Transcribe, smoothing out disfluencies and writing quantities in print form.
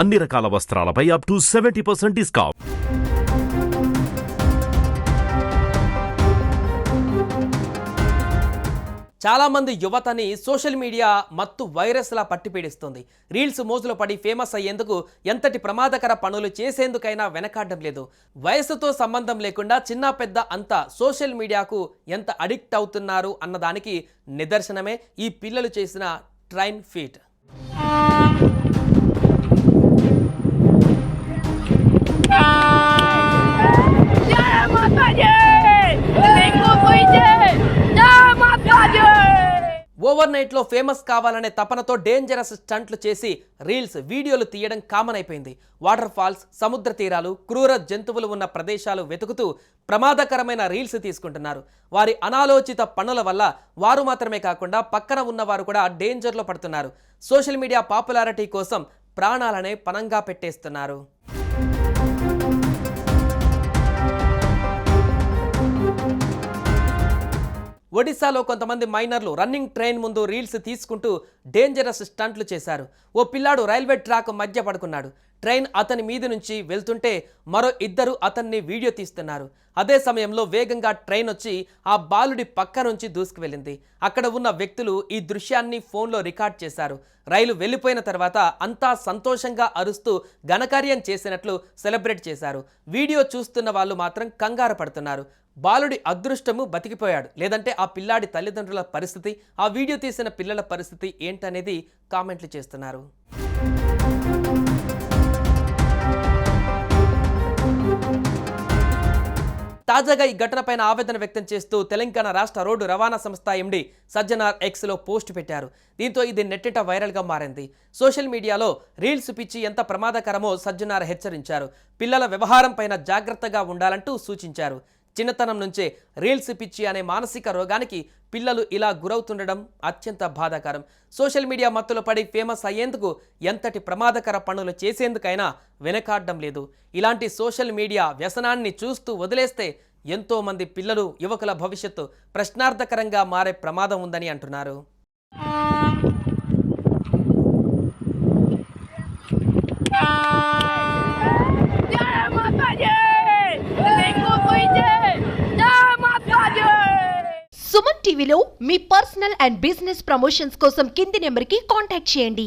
అన్ని రకాల వస్త్రాలపై up to 70% discount. చాలామంది యువతని సోషల్ మీడియా మత్తు వైరస్లా పట్టిపీడిస్తుంది. రీల్స్ మోజులో పడి ఫేమస్ అయ్యేందుకు ఎంతటి ప్రమాదకర పనులు చేసేందుకైనా వెనకాడడం లేదు. వయసుతో సంబంధం లేకుండా చిన్న పెద్ద అంతా సోషల్ మీడియాకు ఎంత అడిక్ట్ అవుతున్నారు అన్నదానికి నిదర్శనమే ఈ పిల్లలు చేసిన ట్రైన్ ఫీట్. ఓవర్ నైట్లో ఫేమస్ కావాలనే తపనతో డేంజరస్ స్టంట్లు చేసి రీల్స్ వీడియోలు తీయడం కామన్ అయిపోయింది. వాటర్ ఫాల్స్, సముద్ర తీరాలు, క్రూర జంతువులు ఉన్న ప్రదేశాలు వెతుకుతూ ప్రమాదకరమైన రీల్స్ తీసుకుంటున్నారు. వారి అనాలోచిత పనుల వల్ల వారు మాత్రమే కాకుండా పక్కన ఉన్నవారు కూడా డేంజర్లో పడుతున్నారు. సోషల్ మీడియా పాపులారిటీ కోసం ప్రాణాలనే పణంగా పెట్టేస్తున్నారు. ఒడిశాలో కొంతమంది మైనర్లు రన్నింగ్ ట్రైన్ ముందు రీల్స్ తీసుకుంటూ డేంజరస్ స్టంట్లు చేశారు. ఓ పిల్లాడు రైల్వే ట్రాక్ మధ్య పడుకున్నాడు. ట్రైన్ అతని మీద నుంచి వెళ్తుంటే మరో ఇద్దరు అతన్ని వీడియో తీస్తున్నారు. అదే సమయంలో వేగంగా ట్రైన్ వచ్చి ఆ బాలుడి పక్క నుంచి దూసుకువెళ్ళింది. అక్కడ ఉన్న వ్యక్తులు ఈ దృశ్యాన్ని ఫోన్లో రికార్డ్ చేశారు. రైలు వెళ్ళిపోయిన తర్వాత అంతా సంతోషంగా అరుస్తూ ఘనకార్యం చేసినట్లు సెలబ్రేట్ చేశారు. వీడియో చూస్తున్న వాళ్ళు మాత్రం కంగారు పడుతున్నారు. బాలుడి అదృష్టము బతికిపోయాడు, లేదంటే ఆ పిల్లాడి తల్లిదండ్రుల పరిస్థితి, ఆ వీడియో తీసిన పిల్లల పరిస్థితి ఏంటనేది కామెంట్లు చేస్తున్నారు. తాజాగా ఈ ఘటనపైన ఆవేదన వ్యక్తం చేస్తూ తెలంగాణ రాష్ట్ర రోడ్డు రవాణా సంస్థ ఎండి సజ్జనార్ ఎక్స్లో పోస్ట్ పెట్టారు. దీంతో ఇది నెట్టిట వైరల్గా మారింది. సోషల్ మీడియాలో రీల్స్ పిచ్చి ఎంత ప్రమాదకరమో సజ్జనార్ హెచ్చరించారు. పిల్లల వ్యవహారం పైన జాగ్రత్తగా ఉండాలంటూ సూచించారు. చిన్నతనం నుంచే రీల్స్ పిచ్చి అనే మానసిక రోగానికి పిల్లలు ఇలా గురవుతుండడం అత్యంత బాధాకరం. సోషల్ మీడియా మత్తులో పడి ఫేమస్ అయ్యేందుకు ఎంతటి ప్రమాదకర పనులు చేసేందుకైనా వెనకాడడం లేదు. ఇలాంటి సోషల్ మీడియా వ్యసనాన్ని చూస్తూ వదిలేస్తే ఎంతోమంది పిల్లలు, యువకుల భవిష్యత్తు ప్రశ్నార్థకరంగా మారే ప్రమాదం ఉందని అంటున్నారు. సుమన్ టీవీలో మీ పర్సనల్ అండ్ బిజినెస్ ప్రమోషన్స్ కోసం కింది నెంబర్కి కాంటాక్ట్ చేయండి.